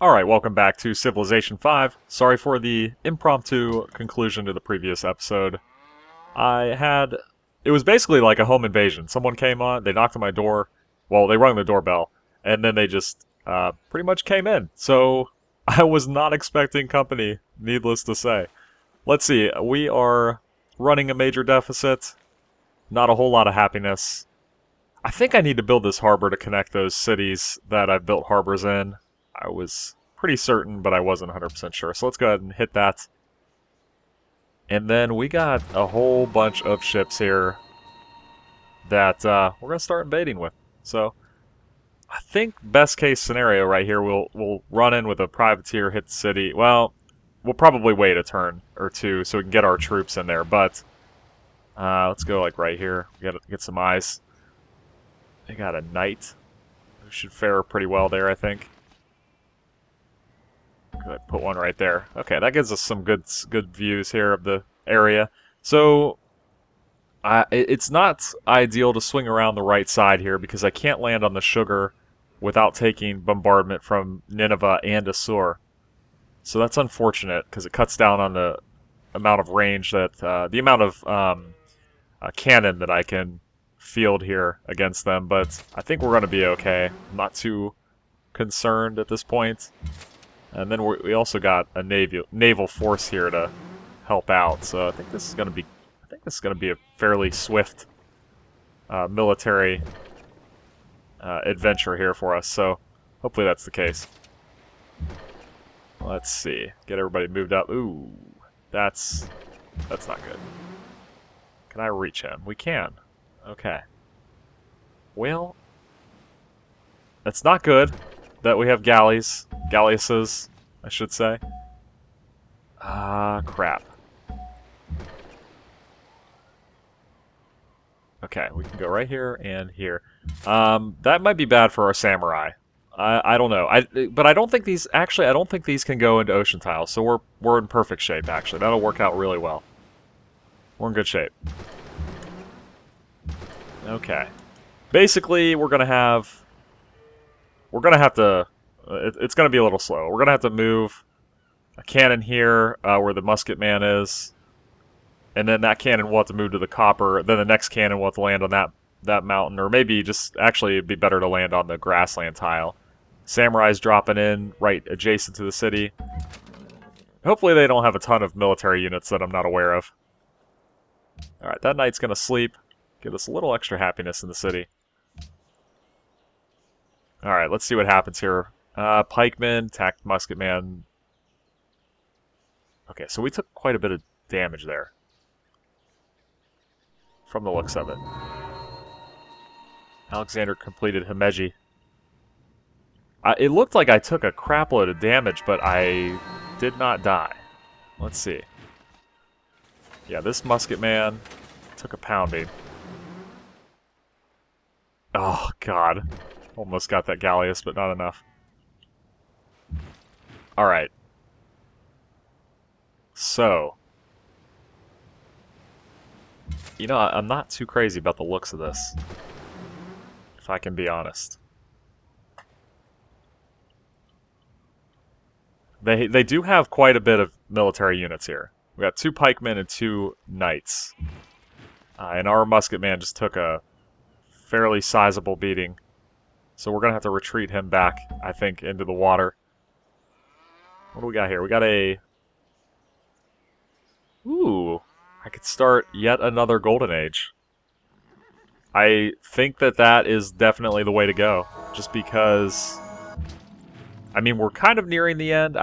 Alright, welcome back to Civilization 5. Sorry for the impromptu conclusion to the previous episode. It was basically like a home invasion. Someone came on, they knocked on my door, well, they rung the doorbell, and then they just pretty much came in. So, I was not expecting company, needless to say. Let's see, we are running a major deficit. Not a whole lot of happiness. I think I need to build this harbor to connect those cities that I've built harbors in. I was pretty certain, but I wasn't 100% sure. So let's go ahead and hit that. And then we got a whole bunch of ships here that we're going to start invading with. So I think best case scenario right here, we'll run in with a privateer, hit the city. Well, we'll probably wait a turn or two so we can get our troops in there. But let's go like right here. We got to get some eyes. They got a knight who should fare pretty well there, I think. Good, put one right there. Okay, that gives us some good views here of the area. So, it's not ideal to swing around the right side here because I can't land on the sugar without taking bombardment from Nineveh and Assur. So that's unfortunate because it cuts down on the amount of range that, the amount of cannon that I can field here against them. But I think we're going to be okay. I'm not too concerned at this point. And then we also got a naval force here to help out. So I think this is going to be a fairly swift military adventure here for us. So hopefully that's the case. Let's see. Get everybody moved up. Ooh, that's not good. Can I reach him? We can. Okay. Well, that's not good that we have galleasses, I should say. Crap. Okay, we can go right here and here. That might be bad for our samurai. I don't know. But I don't think these can go into ocean tiles. So we're in perfect shape actually. That'll work out really well. We're in good shape. Okay. Basically, we're gonna have to. It's gonna be a little slow. We're gonna have to move a cannon here where the musket man is, and then that cannon will have to move to the copper. Then the next cannon will have to land on that mountain, or maybe just actually it'd be better to land on the grassland tile. Samurai's dropping in right adjacent to the city. Hopefully they don't have a ton of military units that I'm not aware of. All right, that knight's gonna sleep. Give us a little extra happiness in the city. Alright, let's see what happens here. Pikeman, attacked musketman. Okay, so we took quite a bit of damage there. From the looks of it. Alexander completed Himeji. It looked like I took a crapload of damage, but I did not die. Let's see. Yeah, this musketman took a pounding. Oh, God. Almost got that galleass, but not enough. Alright. So. You know, I'm not too crazy about the looks of this. If I can be honest. They do have quite a bit of military units here. We got 2 pikemen and 2 knights. And our musketman just took a fairly sizable beating. So we're going to have to retreat him back, I think, into the water. What do we got here? We got a... Ooh, I could start yet another golden age. I think that is definitely the way to go. Just because... I mean, we're kind of nearing the end.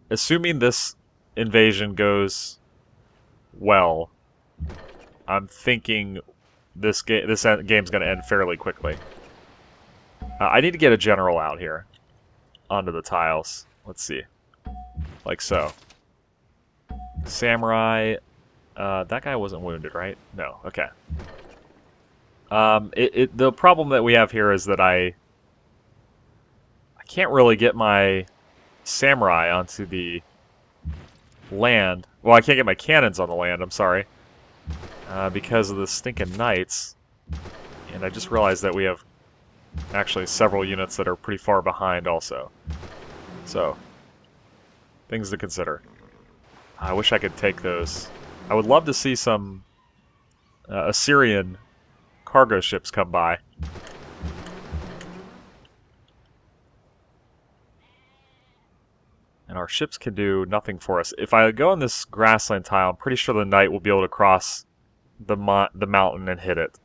Assuming this invasion goes well, I'm thinking this game's going to end fairly quickly. I need to get a general out here onto the tiles. Let's see. Like so. Samurai. That guy wasn't wounded, right? No. Okay. The problem that we have here is that I can't really get my samurai onto the land. Well, I can't get my cannons on the land, I'm sorry. Because of the stinking knights. And I just realized that we have actually several units that are pretty far behind also. So, things to consider. I wish I could take those. I would love to see some Assyrian cargo ships come by. And our ships can do nothing for us. If I go on this grassland tile, I'm pretty sure the knight will be able to cross the mountain and hit it.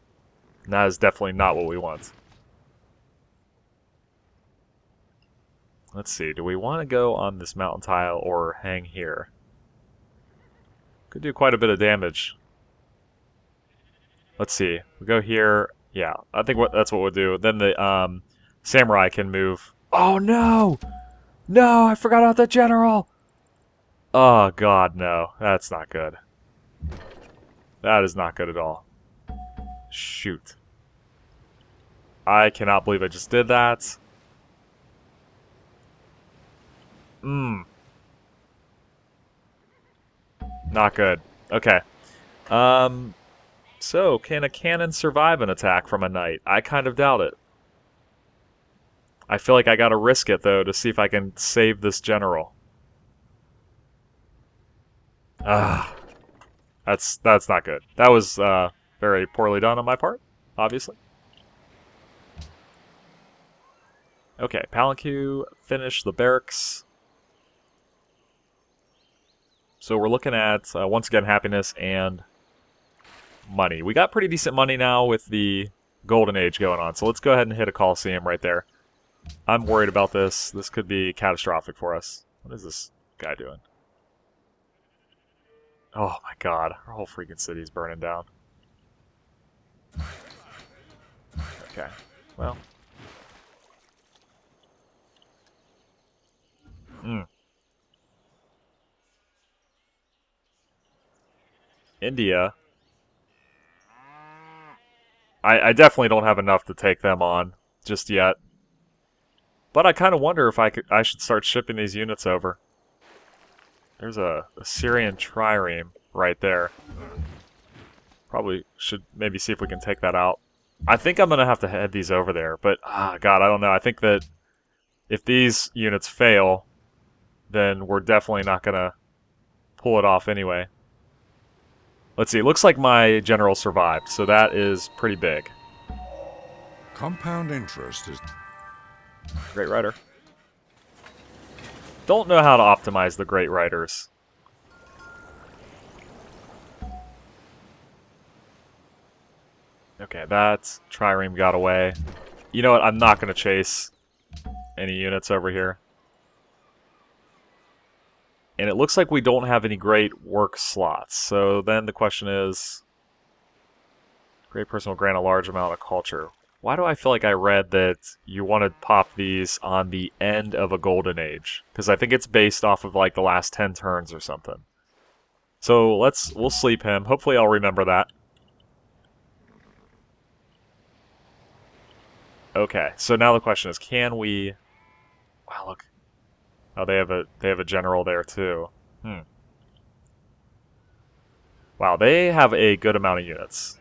And that is definitely not what we want. Let's see, do we want to go on this mountain tile or hang here? Could do quite a bit of damage. Let's see, we go here. Yeah, I think that's what we'll do. Then the samurai can move. Oh no! No, I forgot about the general! Oh god, no. That's not good. That is not good at all. Shoot. I cannot believe I just did that. Not good. Okay. So, can a cannon survive an attack from a knight? I kind of doubt it. I feel like I gotta risk it, though, to see if I can save this general. That's not good. That was very poorly done on my part, obviously. Okay, Palanque, finish the barracks. So we're looking at, once again, happiness and money. We got pretty decent money now with the Golden Age going on, so let's go ahead and hit a Coliseum right there. I'm worried about this. This could be catastrophic for us. What is this guy doing? Oh my god, our whole freaking city's burning down. Okay, well. India. I definitely don't have enough to take them on just yet. But I kind of wonder if I should start shipping these units over. There's a Assyrian trireme right there. Probably should maybe see if we can take that out. I think I'm going to have to head these over there, but god, I don't know. I think that if these units fail, then we're definitely not going to pull it off anyway. Let's see, it looks like my general survived, so that is pretty big. Compound interest is... Great Rider. Don't know how to optimize the Great Riders. Okay, that trireme got away. You know what, I'm not going to chase any units over here. And it looks like we don't have any great work slots. So then the question is, great person will grant a large amount of culture. Why do I feel like I read that you want to pop these on the end of a golden age? Because I think it's based off of like the last 10 turns or something. So we'll sleep him. Hopefully I'll remember that. Okay, so now the question is, can we... Wow, look. Oh, they have a general there too. Wow, they have a good amount of units,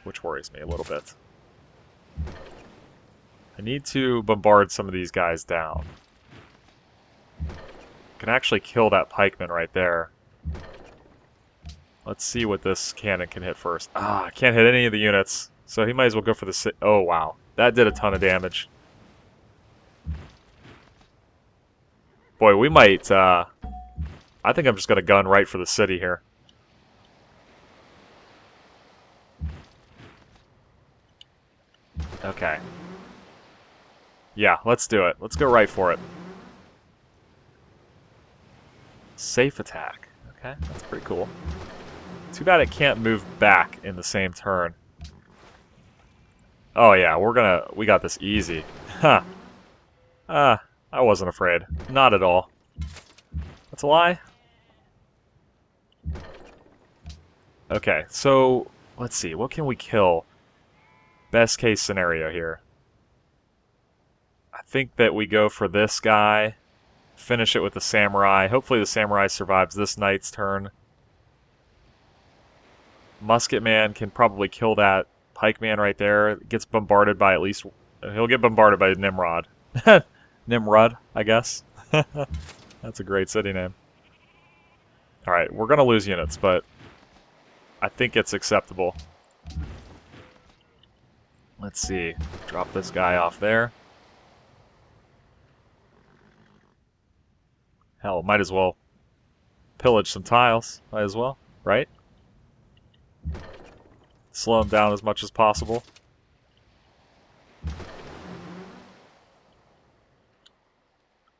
which worries me a little bit. I need to bombard some of these guys down. Can actually kill that pikeman right there. Let's see what this cannon can hit first. I can't hit any of the units, so he might as well go for the... Oh, wow. That did a ton of damage. Boy, we might, I think I'm just going to gun right for the city here. Okay. Yeah, let's do it. Let's go right for it. Safe attack. Okay, that's pretty cool. Too bad it can't move back in the same turn. Oh yeah, we got this easy. Huh. I wasn't afraid. Not at all. That's a lie. Okay, so let's see. What can we kill? Best case scenario here. I think that we go for this guy. Finish it with the samurai. Hopefully the samurai survives this knight's turn. Musket man can probably kill that pike man right there. Gets bombarded by at least... He'll get bombarded by Nimrod. Nimrod, I guess. That's a great city name. Alright, we're gonna lose units, but I think it's acceptable. Let's see. Drop this guy off there. Hell, might as well pillage some tiles. Might as well, right? Slow them down as much as possible.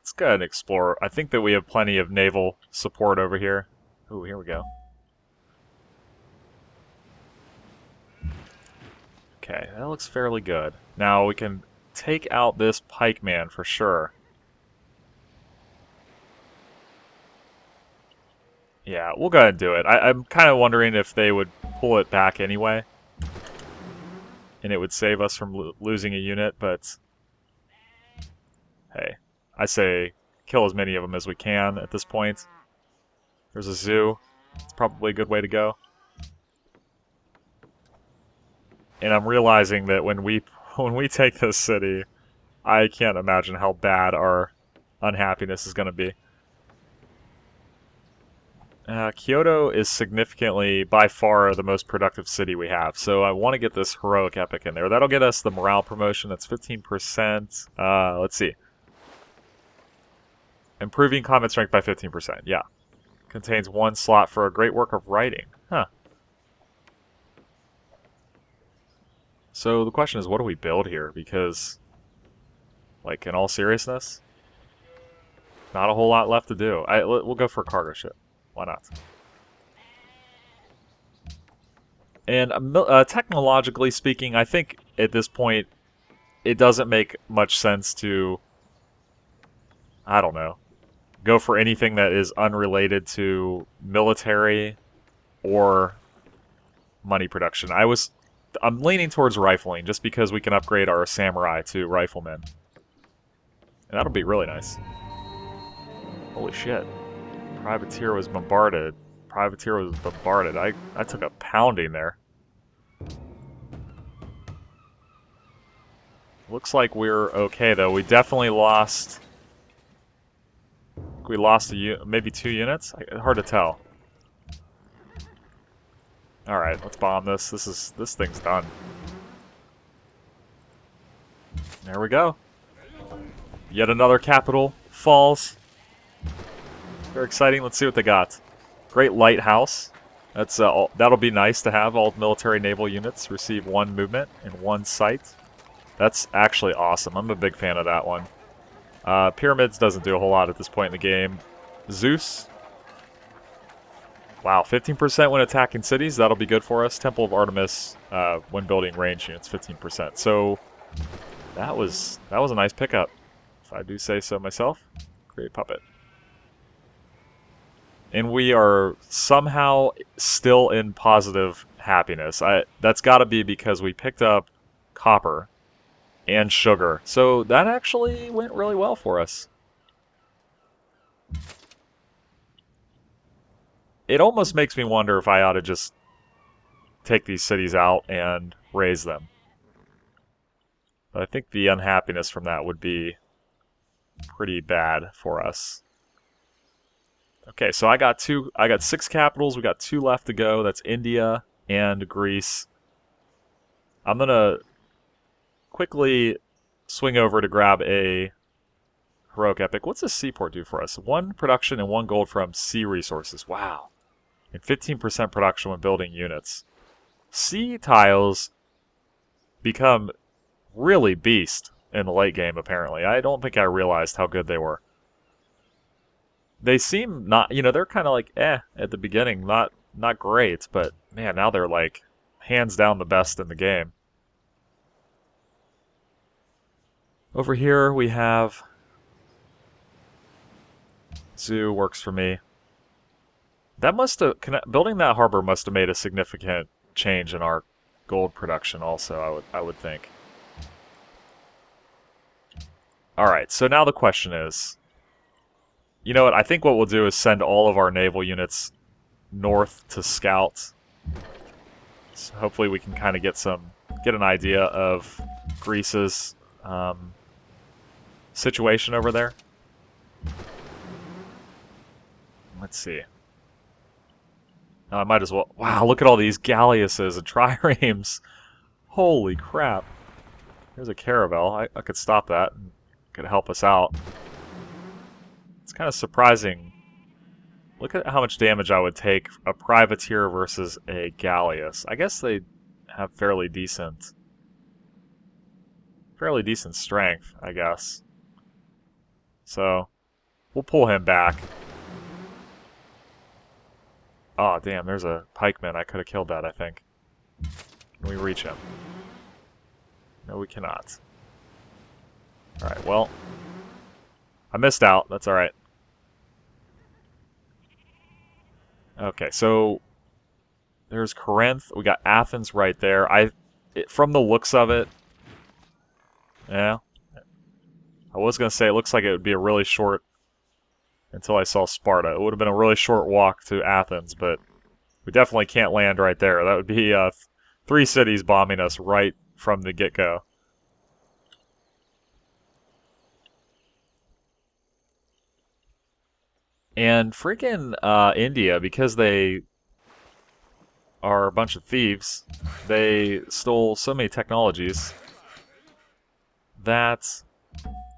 Let's go ahead and explore. I think that we have plenty of naval support over here. Ooh, here we go. Okay, that looks fairly good. Now we can take out this pikeman for sure. Yeah, we'll go ahead and do it. I'm kind of wondering if they would pull it back anyway. And it would save us from losing a unit, but... Hey, I say kill as many of them as we can at this point. There's a zoo. It's probably a good way to go. And I'm realizing that when we take this city, I can't imagine how bad our unhappiness is going to be. Kyoto is significantly, by far, the most productive city we have. So I want to get this heroic epic in there. That'll get us the morale promotion. That's 15%. Let's see. Improving combat strength by 15%. Yeah. Contains 1 slot for a great work of writing. Huh. So the question is, what do we build here? Because, like, in all seriousness, not a whole lot left to do. We'll go for a cargo ship. Why not? And technologically speaking, I think at this point, it doesn't make much sense to, I don't know, go for anything that is unrelated to military or money production. I'm leaning towards rifling just because we can upgrade our samurai to riflemen. And that'll be really nice. Holy shit. Privateer was bombarded. Privateer was bombarded. I took a pounding there. Looks like we're okay though. We definitely lost... We lost maybe 2 units? Hard to tell. Alright, let's bomb this. This thing's done. There we go. Yet another capital falls. Very exciting. Let's see what they got. Great lighthouse. That'll be nice to have. All military naval units receive 1 movement and 1 sight. That's actually awesome. I'm a big fan of that one. Pyramids doesn't do a whole lot at this point in the game. Zeus. Wow, 15% when attacking cities. That'll be good for us. Temple of Artemis when building range units, 15%. So that was a nice pickup, if I do say so myself. Great puppet. And we are somehow still in positive happiness. That's got to be because we picked up copper and sugar. So that actually went really well for us. It almost makes me wonder if I ought to just take these cities out and raise them. But I think the unhappiness from that would be pretty bad for us. Okay, so I got 6 capitals. We got 2 left to go. That's India and Greece. I'm gonna quickly swing over to grab a heroic epic. What's this seaport do for us? 1 production and 1 gold from sea resources. Wow. And 15% production when building units. Sea tiles become really beast in the late game, apparently. I don't think I realized how good they were. They seem not, they're kind of like, at the beginning. Not great, but, man, now they're, like, hands down the best in the game. Over here we have... Zoo works for me. That must have... Building that harbor must have made a significant change in our gold production also, I would think. Alright, so now the question is... You know what, I think what we'll do is send all of our naval units north to scout. So hopefully we can kind of get an idea of Greece's situation over there. Let's see. I might as well... Wow, look at all these galleasses and triremes. Holy crap. There's a caravel. I could stop that. And could help us out. It's kind of surprising. Look at how much damage I would take a privateer versus a galleass. I guess they have fairly decent strength, I guess. So, we'll pull him back. Oh, damn, there's a pikeman. I could have killed that, I think. Can we reach him? No, we cannot. Alright, well. I missed out. That's alright. Okay, so there's Corinth. We got Athens right there. From the looks of it, yeah. I was going to say it looks like it would be a really short until I saw Sparta. It would have been a really short walk to Athens, but we definitely can't land right there. That would be 3 cities bombing us right from the get-go. And freaking India, because they are a bunch of thieves, they stole so many technologies that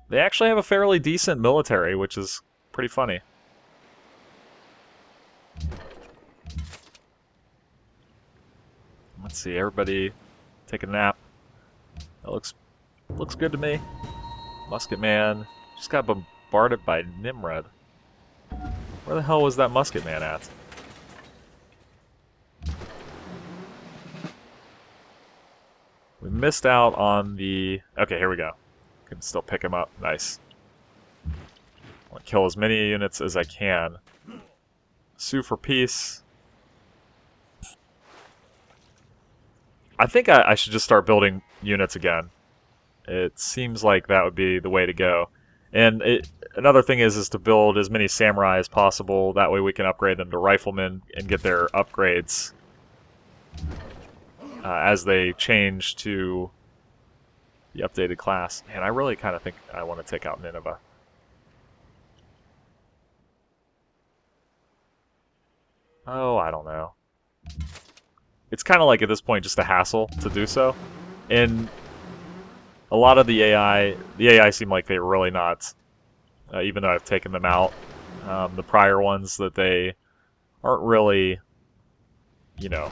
they actually have a fairly decent military, which is pretty funny. Let's see, everybody take a nap. That looks good to me. Musket man just got bombarded by Nimrod. Where the hell was that musket man at? We missed out on the... Okay, here we go. Can still pick him up. Nice. I want to kill as many units as I can. Sue for peace. I think I should just start building units again. It seems like that would be the way to go. And another thing is to build as many samurai as possible. That way we can upgrade them to riflemen and get their upgrades as they change to the updated class. Man, I really kind of think I want to take out Nineveh. Oh, I don't know. It's kind of like at this point just a hassle to do so. And a lot of the AI seem like they're really not, even though I've taken them out. The prior ones, that they aren't really, you know,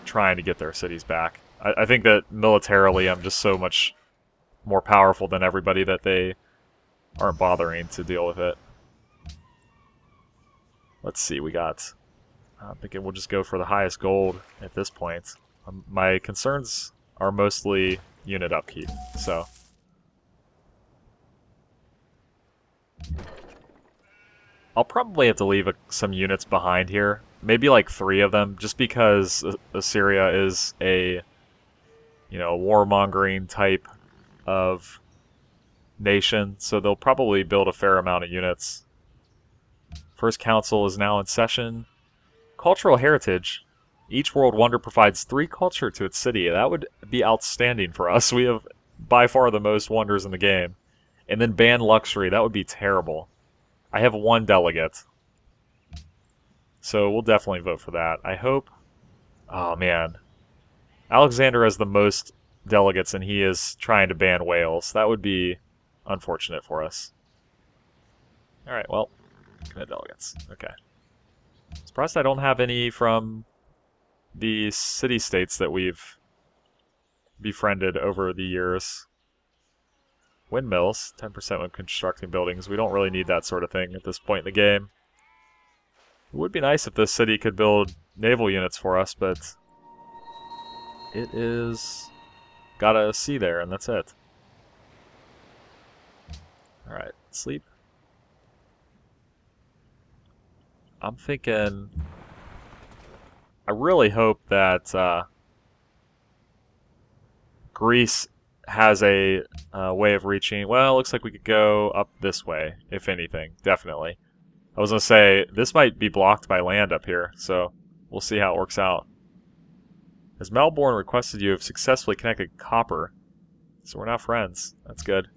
trying to get their cities back. I think that militarily I'm just so much more powerful than everybody that they aren't bothering to deal with it. Let's see, we got... I'm thinking we'll just go for the highest gold at this point. My concerns are mostly unit upkeep, so... I'll probably have to leave some units behind here. Maybe like 3 of them, just because Assyria is a, you know, warmongering type of nation, so they'll probably build a fair amount of units. First Council is now in session. Cultural heritage. Each world wonder provides 3 culture to its city. That would be outstanding for us. We have by far the most wonders in the game. And then ban luxury. That would be terrible. I have 1 delegate. So we'll definitely vote for that. I hope... Oh, man. Alexander has the most delegates, and he is trying to ban Wales. That would be unfortunate for us. Alright, well. Commit delegates. Okay. Surprised I don't have any from the city-states that we've befriended over the years. Windmills, 10% when constructing buildings. We don't really need that sort of thing at this point in the game. It would be nice if this city could build naval units for us, but it is got a sea there, and that's it. Alright, sleep. I'm thinking... I really hope that Greece has a way of reaching... Well, it looks like we could go up this way, if anything, definitely. I was going to say, this might be blocked by land up here, so we'll see how it works out. As Melbourne requested, you have successfully connected copper, so we're now friends. That's good.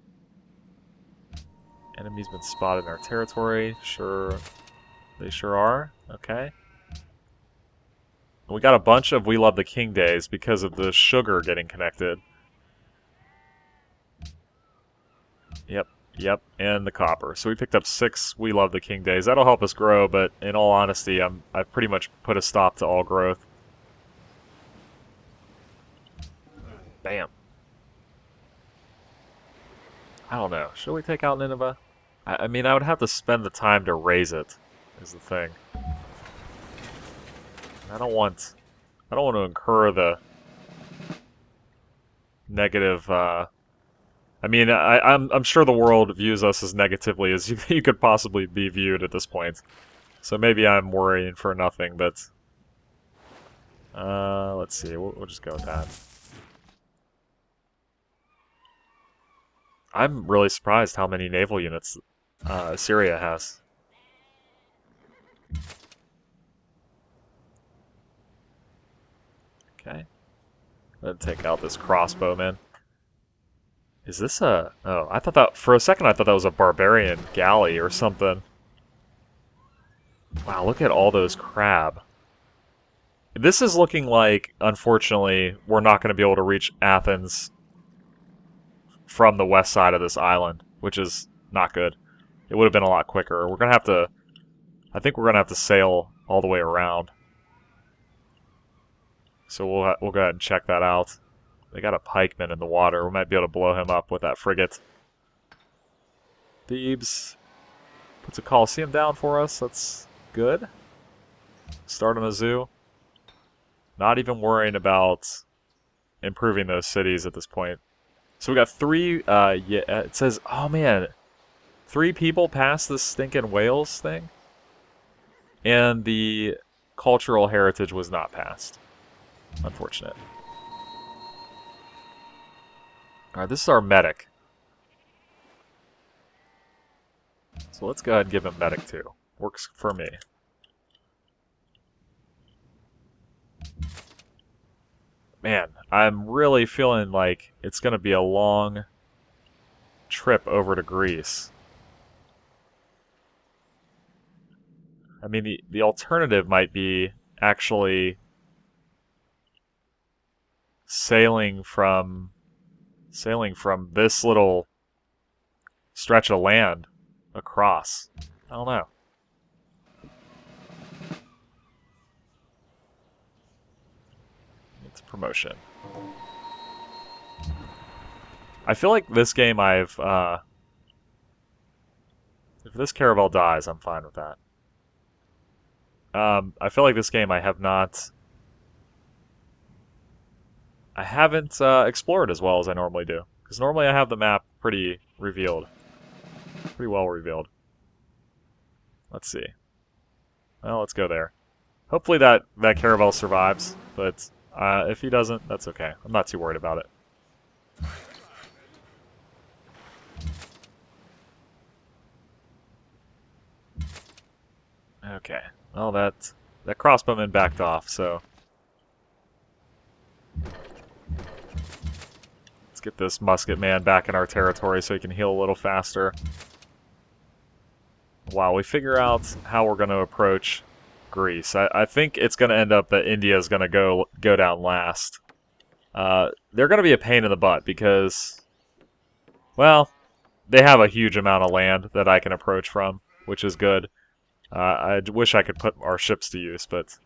Enemies been spotted in our territory. Sure, they sure are. Okay. We got a bunch of We Love the King days because of the sugar getting connected. Yep, yep, and the copper. So we picked up 6 We Love the King days. That'll help us grow, but in all honesty, I've pretty much put a stop to all growth. Bam. I don't know. Should we take out Nineveh? I mean, I would have to spend the time to raise it, is the thing. I don't want to incur the negative, I mean, I'm sure the world views us as negatively as you could possibly be viewed at this point. So maybe I'm worrying for nothing, but... let's see, we'll just go with that. I'm really surprised how many naval units Assyria has. Okay. Let's take out this crossbowman. Is this a... Oh, I thought that... For a second I thought that was a barbarian galley or something. Wow, look at all those crab. This is looking like, unfortunately, we're not going to be able to reach Athens from the west side of this island, which is not good. It would have been a lot quicker. We're going to have to... I think we're going to have to sail all the way around. So we'll go ahead and check that out. They got a pikeman in the water. We might be able to blow him up with that frigate. Thebes puts a Colosseum down for us. That's good. Start on a zoo. Not even worrying about improving those cities at this point. So we got 3, yeah, it says, oh man, 3 people passed this stinking Wales thing. And the cultural heritage was not passed. Unfortunate. Alright, this is our medic. So let's go ahead and give him medic too. Works for me. Man, I'm really feeling like it's going to be a long trip over to Greece. I mean, the alternative might be actually sailing from this little stretch of land across. I don't know. It's promotion. I feel like this game if this caravel dies, I'm fine with that. I feel like this game I haven't explored as well as I normally do. Because normally I have the map pretty revealed. Pretty well revealed. Let's see. Well, let's go there. Hopefully that caravel survives, but if he doesn't, that's okay. I'm not too worried about it. Okay. Well, that crossbowman backed off, so... Let's get this musket man back in our territory so he can heal a little faster. While we figure out how we're going to approach Greece. I think it's going to end up that India is going to go down last. They're going to be a pain in the butt because, well, they have a huge amount of land that I can approach from, which is good. I wish I could put our ships to use, but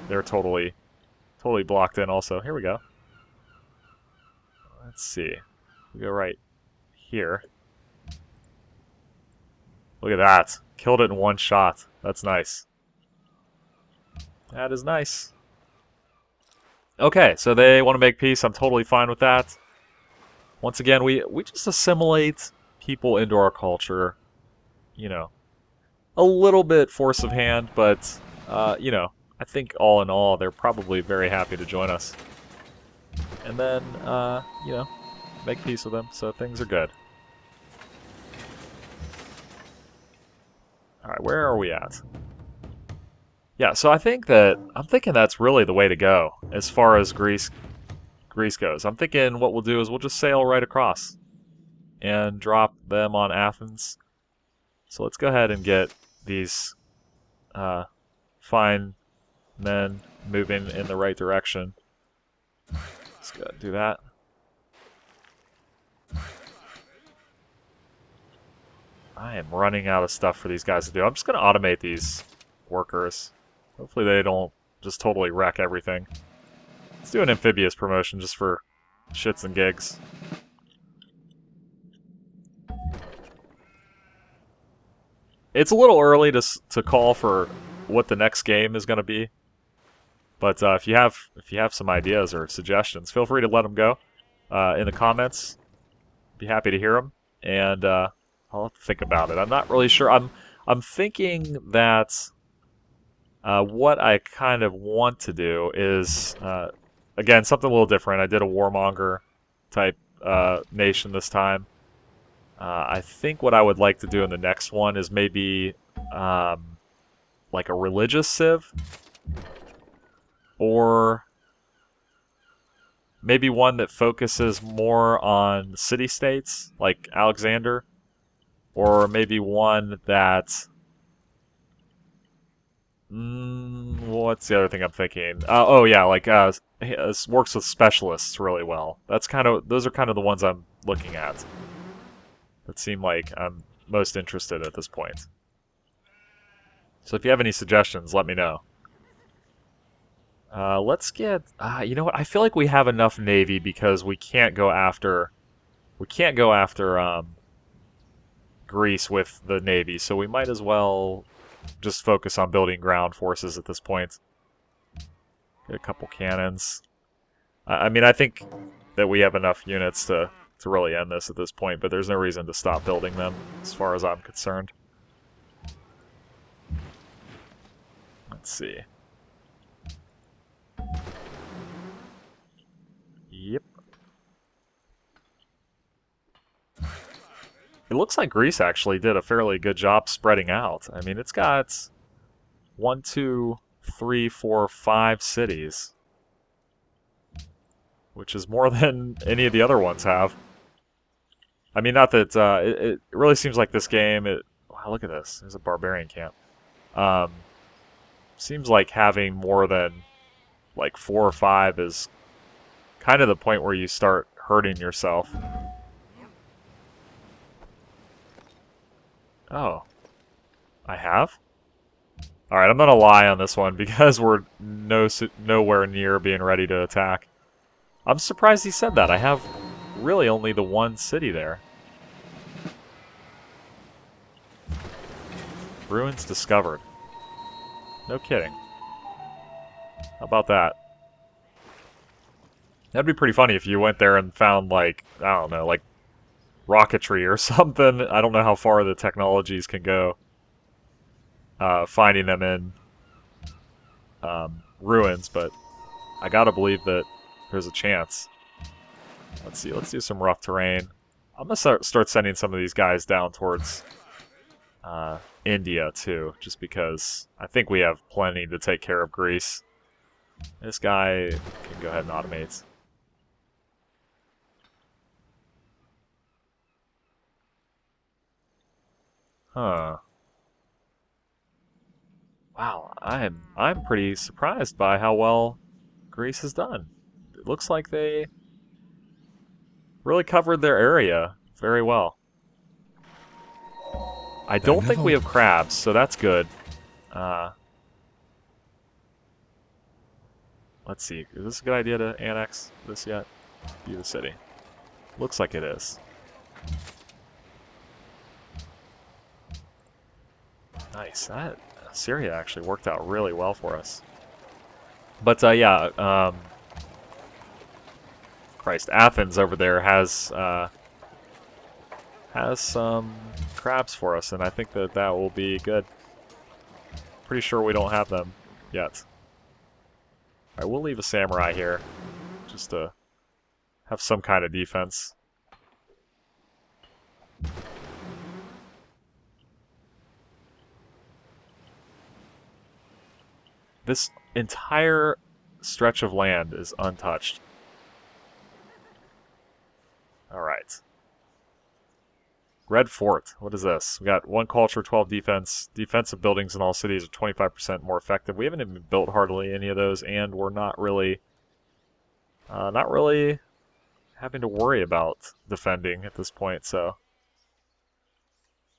they're totally blocked in also. Here we go. Let's see. We go right here. Look at that. Killed it in one shot. That's nice. That is nice. Okay, so they want to make peace. I'm totally fine with that. Once again, we just assimilate people into our culture. You know, a little bit force of hand, but, you know, I think all in all, they're probably very happy to join us. And then, you know, make peace with them, so things are good. Alright, where are we at? Yeah, so I'm thinking that's really the way to go as far as Greece goes. I'm thinking what we'll do is we'll just sail right across. and drop them on Athens. So let's go ahead and get these fine men moving in the right direction. Let's go ahead and do that. I am running out of stuff for these guys to do. I'm just going to automate these workers. Hopefully they don't just totally wreck everything. Let's do an amphibious promotion just for shits and gigs. It's a little early to call for what the next game is going to be, but if you have some ideas or suggestions, feel free to let them go in the comments. Be happy to hear them, and I'll have to think about it. I'm not really sure. I'm thinking that what I kind of want to do is again something a little different. I did a warmonger type nation this time. I think what I would like to do in the next one is maybe like a religious civ, or maybe one that focuses more on city-states, like Alexander, or maybe one that... what's the other thing I'm thinking? Oh yeah, like works with specialists really well. Those are kind of the ones I'm looking at. That seem like I'm most interested at this point. So if you have any suggestions, let me know. Let's get... you know what? I feel like we have enough navy because we can't go after... Greece with the navy, so we might as well just focus on building ground forces at this point. Get a couple cannons. I mean, I think that we have enough units to really end this at this point, but there's no reason to stop building them, as far as I'm concerned. Let's see. Yep. It looks like Greece actually did a fairly good job spreading out. I mean, it's got 1, 2, 3, 4, 5 cities, which is more than any of the other ones have. I mean, not that it really seems like this game. Wow, look at this. There's a barbarian camp. Seems like having more than like 4 or 5 is kind of the point where you start hurting yourself. Oh, I have? Alright, I'm gonna lie on this one because we're nowhere near being ready to attack. I'm surprised he said that. I have really only the one city there. Ruins discovered. No kidding. How about that? That'd be pretty funny if you went there and found, like, I don't know, like rocketry or something. I don't know how far the technologies can go. Finding them in ruins, but I gotta believe that there's a chance. Let's see, let's do some rough terrain. I'm gonna start sending some of these guys down towards India too, just because I think we have plenty to take care of Greece. This guy can go ahead and automate. Huh. Wow, I'm pretty surprised by how well Greece has done. It looks like they really covered their area very well. I don't think we have crabs, so that's good. Let's see, is this a good idea to annex this yet? View the city. Looks like it is. Nice. That Assyria actually worked out really well for us. But yeah, Christ, Athens over there has some crabs for us, and I think that will be good. Pretty sure we don't have them yet. Alright, we'll leave a samurai here, just to have some kind of defense. This entire stretch of land is untouched. Alright. Red Fort. What is this? We got 1 culture, 12 defense. Defensive buildings in all cities are 25% more effective. We haven't even built hardly any of those, and we're not really having to worry about defending at this point, so.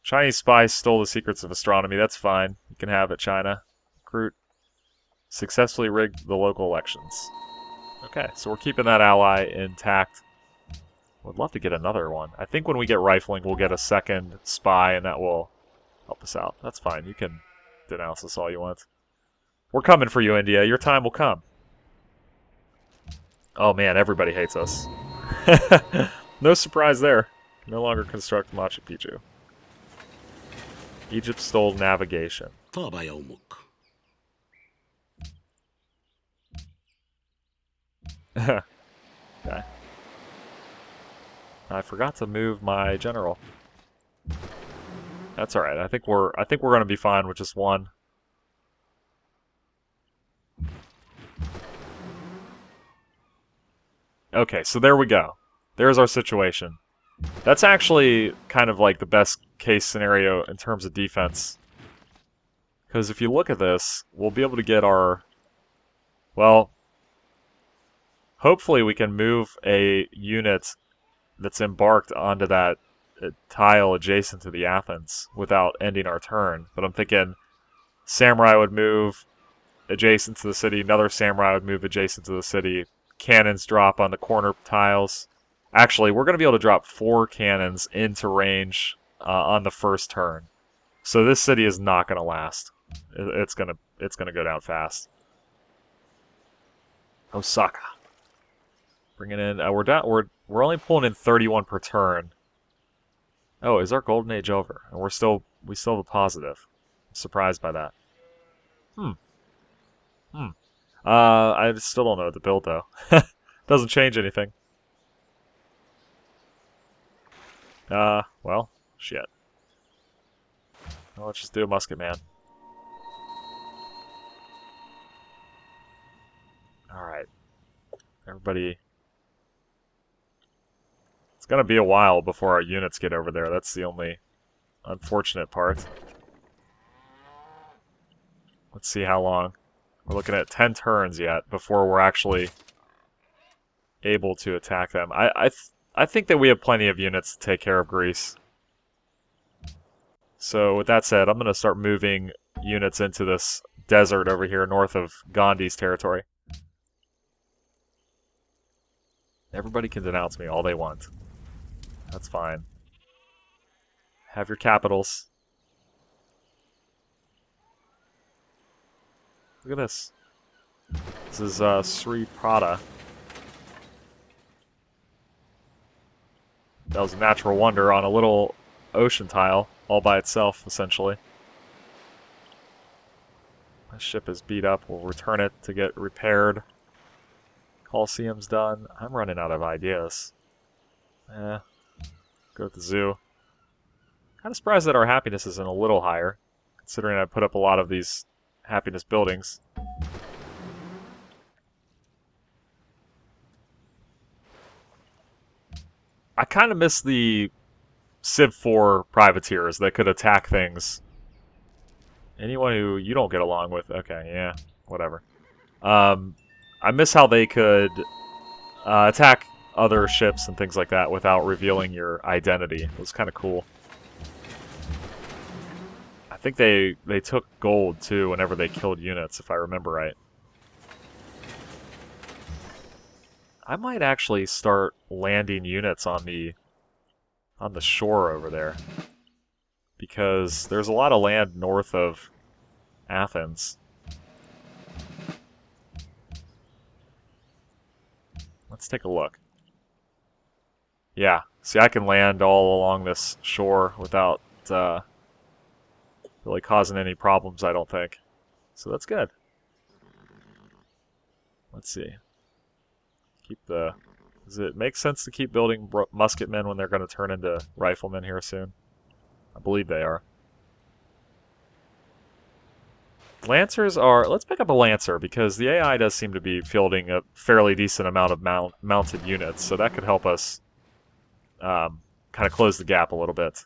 Chinese spies stole the secrets of astronomy. That's fine. You can have it, China. Recruit. Successfully rigged the local elections. Okay, so we're keeping that ally intact. Would love to get another one. I think when we get rifling, we'll get a second spy, and that will help us out. That's fine. You can denounce us all you want. We're coming for you, India. Your time will come. Oh man, everybody hates us. No surprise there. No longer construct Machu Picchu. Egypt stole navigation. Okay. I forgot to move my general. That's all right. I think we're going to be fine with just one. Okay, so there we go. There's our situation. That's actually kind of like the best case scenario in terms of defense. Because if you look at this, we'll be able to get our... Well, hopefully we can move a unit that's embarked onto that tile adjacent to the Athens without ending our turn. But I'm thinking samurai would move adjacent to the city, another samurai would move adjacent to the city, cannons drop on the corner tiles. Actually, we're going to be able to drop 4 cannons into range on the first turn. So this city is not going to last. It's going to go down fast. Osaka. Bringing in we're only pulling in 31 per turn. Oh, is our golden age over? And we still have a positive. I'm surprised by that. I still don't know what to build though. Doesn't change anything. Well, shit. Well, let's just do a musket man. Alright. Everybody. It's gonna be a while before our units get over there. That's the only unfortunate part. Let's see how long. We're looking at 10 turns yet before we're actually able to attack them. I think that we have plenty of units to take care of Greece. So with that said, I'm going to start moving units into this desert over here north of Gandhi's territory. Everybody can denounce me all they want. That's fine. Have your capitals. Look at this. This is Sri Prada. That was a natural wonder on a little ocean tile, all by itself, essentially. My ship is beat up. We'll return it to get repaired. Colosseum's done. I'm running out of ideas. Go with the zoo. Kind of surprised that our happiness isn't a little higher, considering I put up a lot of these happiness buildings. I kind of miss the Civ 4 privateers that could attack things. Anyone who you don't get along with, okay, yeah, whatever. I miss how they could attack other ships and things like that without revealing your identity. It was kind of cool. I think they took gold too whenever they killed units, if I remember right. I might actually start landing units on the shore over there, because there's a lot of land north of Athens. Let's take a look. Yeah, see, I can land all along this shore without really causing any problems, I don't think. So that's good. Let's see. Does it make sense to keep building musketmen when they're going to turn into riflemen here soon? I believe they are. Lancers are... Let's pick up a Lancer, because the AI does seem to be fielding a fairly decent amount of mounted units, so that could help us kind of close the gap a little bit.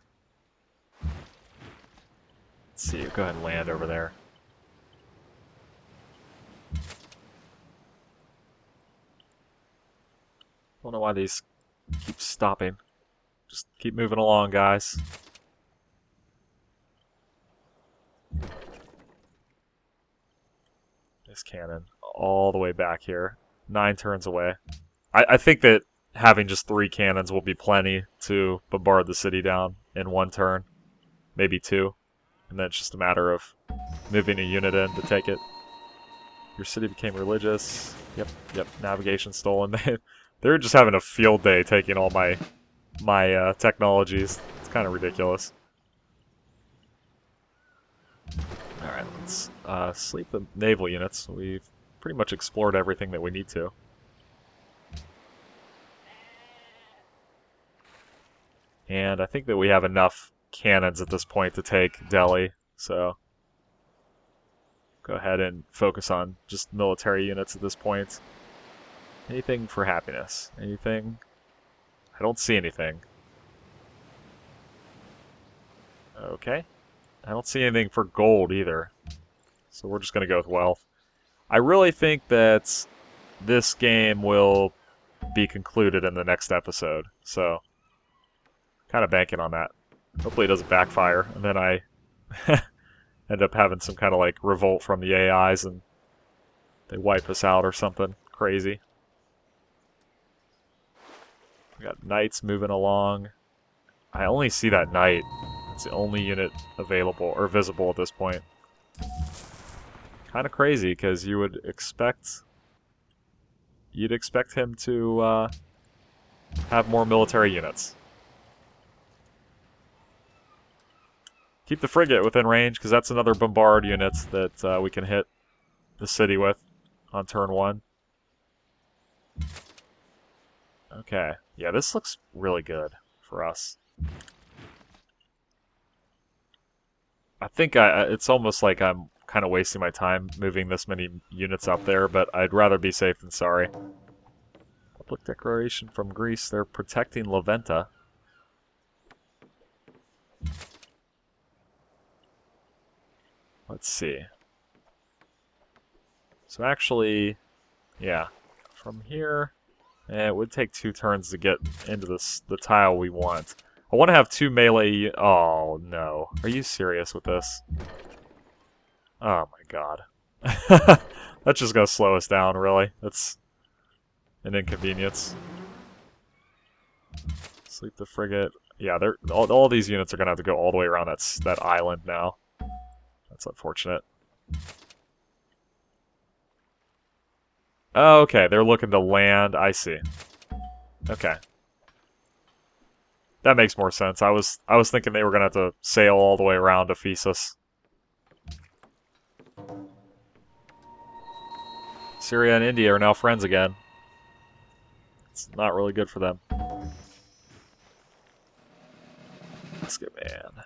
Let's see, go ahead and land over there. Don't know why these keep stopping. Just keep moving along, guys. This cannon all the way back here. 9 turns away. I think that having just 3 cannons will be plenty to bombard the city down in 1 turn. Maybe 2. And then it's just a matter of moving a unit in to take it. Your city became religious. Yep. Navigation stolen. They're just having a field day taking all my technologies. It's kind of ridiculous. Alright, let's sleep the naval units. We've pretty much explored everything that we need to. And I think that we have enough cannons at this point to take Delhi, so go ahead and focus on just military units at this point. Anything for happiness? Anything? I don't see anything. Okay. I don't see anything for gold either. So we're just going to go with wealth. I really think that this game will be concluded in the next episode. So, kind of banking on that. Hopefully it doesn't backfire. And then I end up having some kind of like revolt from the AIs and they wipe us out or something crazy. We got knights moving along. I only see that knight. It's the only unit available or visible at this point. Kind of crazy because you'd expect him to have more military units. Keep the frigate within range because that's another bombard unit that we can hit the city with on turn 1. Okay, yeah, this looks really good for us. I think it's almost like I'm kind of wasting my time moving this many units up there, but I'd rather be safe than sorry. Public declaration from Greece, they're protecting Laventa. Let's see. So actually, yeah, from here, it would take 2 turns to get into the tile we want. I want to have 2 melee... Oh, no. Are you serious with this? Oh, my God. That's just going to slow us down, really. That's an inconvenience. Sleep the frigate. Yeah, all these units are going to have to go all the way around that island now. That's unfortunate. Oh, okay, they're looking to land. I see. Okay. That makes more sense. I was thinking they were gonna have to sail all the way around to Ephesus. Syria and India are now friends again. It's not really good for them. Let's get man.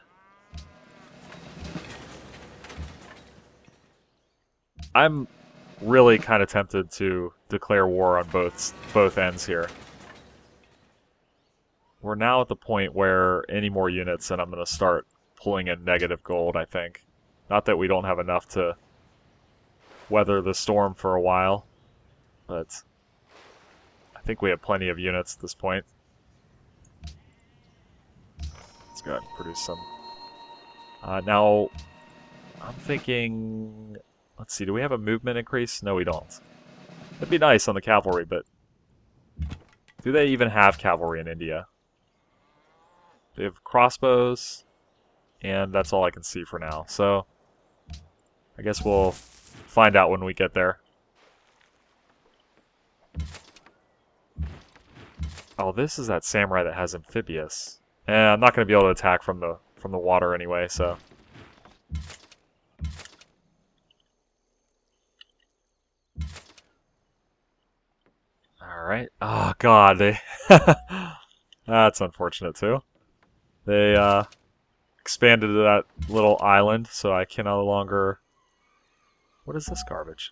I'm really kind of tempted to declare war on both ends here. We're now at the point where any more units and I'm going to start pulling in negative gold, I think. Not that we don't have enough to weather the storm for a while, but I think we have plenty of units at this point. Let's go ahead and produce some. Now, I'm thinking... Let's see, do we have a movement increase? No, we don't. It'd be nice on the cavalry, but... Do they even have cavalry in India? They have crossbows, and that's all I can see for now. So, I guess we'll find out when we get there. Oh, this is that samurai that has amphibious. I'm not going to be able to attack from the water anyway, so... Alright. Oh, God, they... That's unfortunate, too. They, expanded to that little island, so I can no longer... What is this garbage?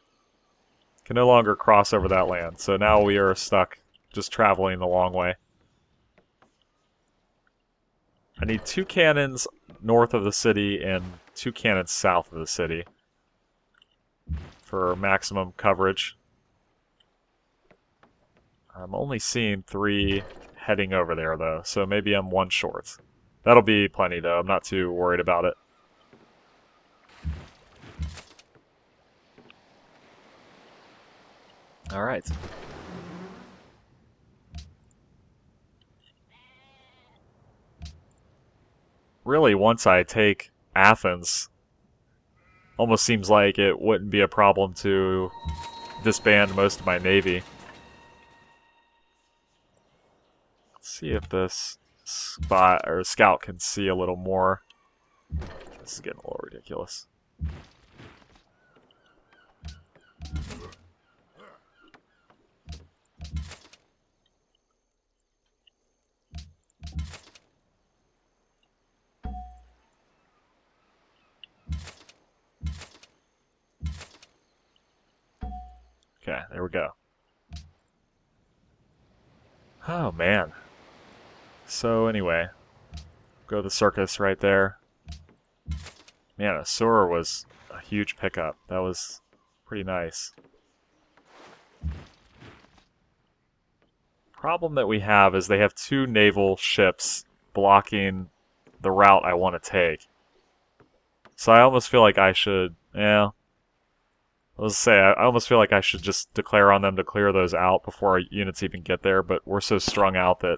Can no longer cross over that land, so now we are stuck just traveling the long way. I need 2 cannons north of the city and 2 cannons south of the city for maximum coverage. I'm only seeing 3 heading over there, though, so maybe I'm 1 short. That'll be plenty, though. I'm not too worried about it. Alright. Really, once I take Athens, almost seems like it wouldn't be a problem to disband most of my navy. Let's see if this spot or scout can see a little more. This is getting a little ridiculous. Okay, there we go. Oh, man. So, anyway. Go to the circus right there. Man, Assyria was a huge pickup. That was pretty nice. Problem that we have is they have 2 naval ships blocking the route I want to take. So I almost feel like I should, I almost feel like I should just declare on them to clear those out before our units even get there, but we're so strung out that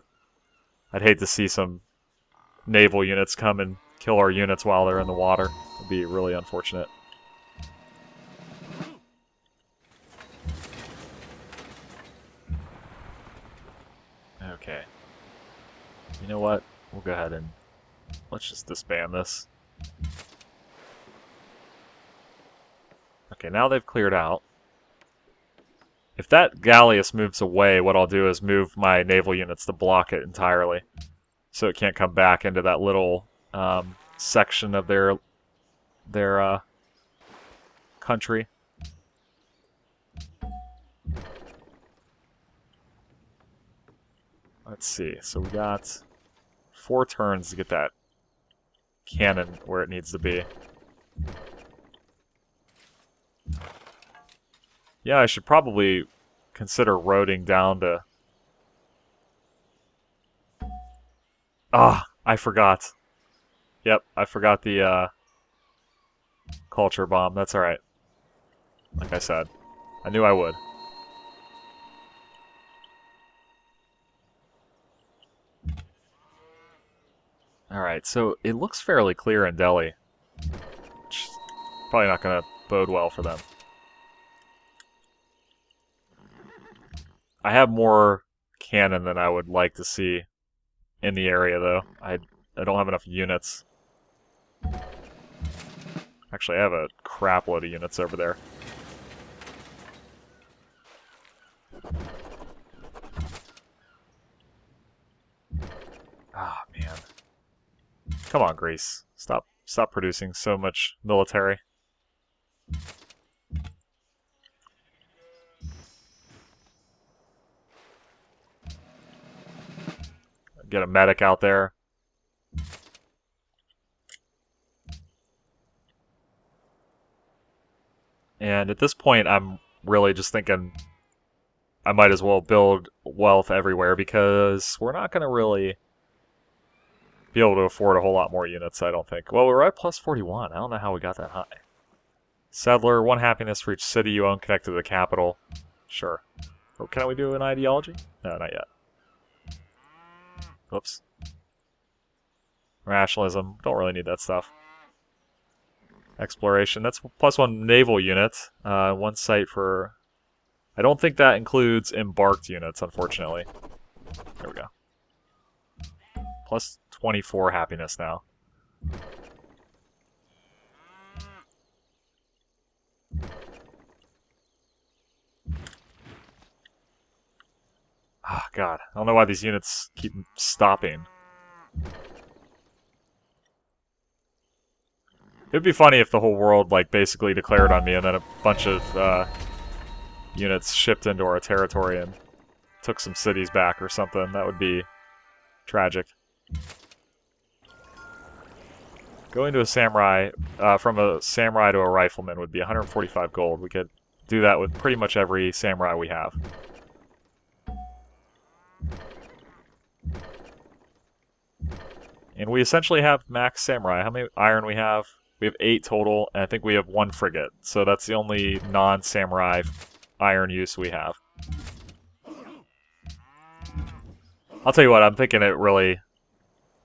I'd hate to see some naval units come and kill our units while they're in the water. It'd be really unfortunate. Okay. You know what? We'll go ahead and let's just disband this. Okay, now they've cleared out. If that galleass moves away, what I'll do is move my naval units to block it entirely, so it can't come back into that little section of their country. Let's see. So we got 4 turns to get that cannon where it needs to be. Yeah, I should probably consider roading down to... Ah, I forgot. Yep, I forgot the culture bomb. That's alright. Like I said. I knew I would. Alright, so it looks fairly clear in Delhi. Which is probably not going to bode well for them. I have more cannon than I would like to see in the area, though. I don't have enough units. Actually, I have a crap load of units over there. Ah, man. Come on, Greece. Stop producing so much military. Get a medic out there. And at this point, I'm really just thinking I might as well build wealth everywhere because we're not going to really be able to afford a whole lot more units, I don't think. Well, we're at plus 41. I don't know how we got that high. Settler, 1 happiness for each city you own connected to the capital. Sure. Oh, can we do an ideology? No, not yet. Whoops. Rationalism. Don't really need that stuff. Exploration. That's plus 1 naval unit. 1 site for... I don't think that includes embarked units, unfortunately. There we go. Plus 24 happiness now. Ah, God. I don't know why these units keep stopping. It'd be funny if the whole world, like, basically declared on me and then a bunch of units shipped into our territory and took some cities back or something. That would be tragic. Going to a samurai, from a samurai to a rifleman would be 145 gold. We could do that with pretty much every samurai we have. And we essentially have max samurai. How many iron we have? We have 8 total, and I think we have 1 frigate. So that's the only non-samurai iron use we have. I'll tell you what, I'm thinking it really...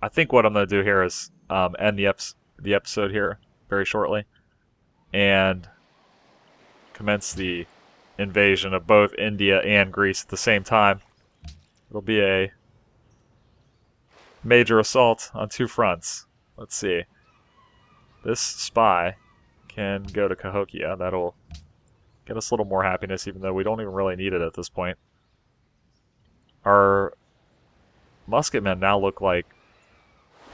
I think what I'm going to do here is end the episode here very shortly. And commence the invasion of both India and Greece at the same time. It'll be a major assault on 2 fronts. Let's see. This spy can go to Cahokia. That'll get us a little more happiness, even though we don't even really need it at this point. Our musketmen now look like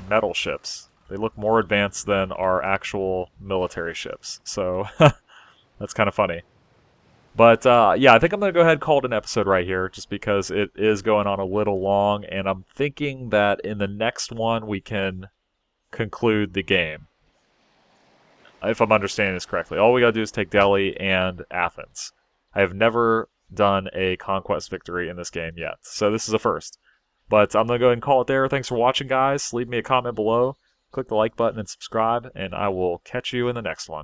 metal ships. They look more advanced than our actual military ships. So that's kind of funny. But yeah, I think I'm going to go ahead and call it an episode right here, just because it is going on a little long, and I'm thinking that in the next one we can conclude the game. If I'm understanding this correctly. All we got to do is take Delhi and Athens. I have never done a conquest victory in this game yet, so this is a first. But I'm going to go ahead and call it there. Thanks for watching, guys. Leave me a comment below. Click the like button and subscribe, and I will catch you in the next one.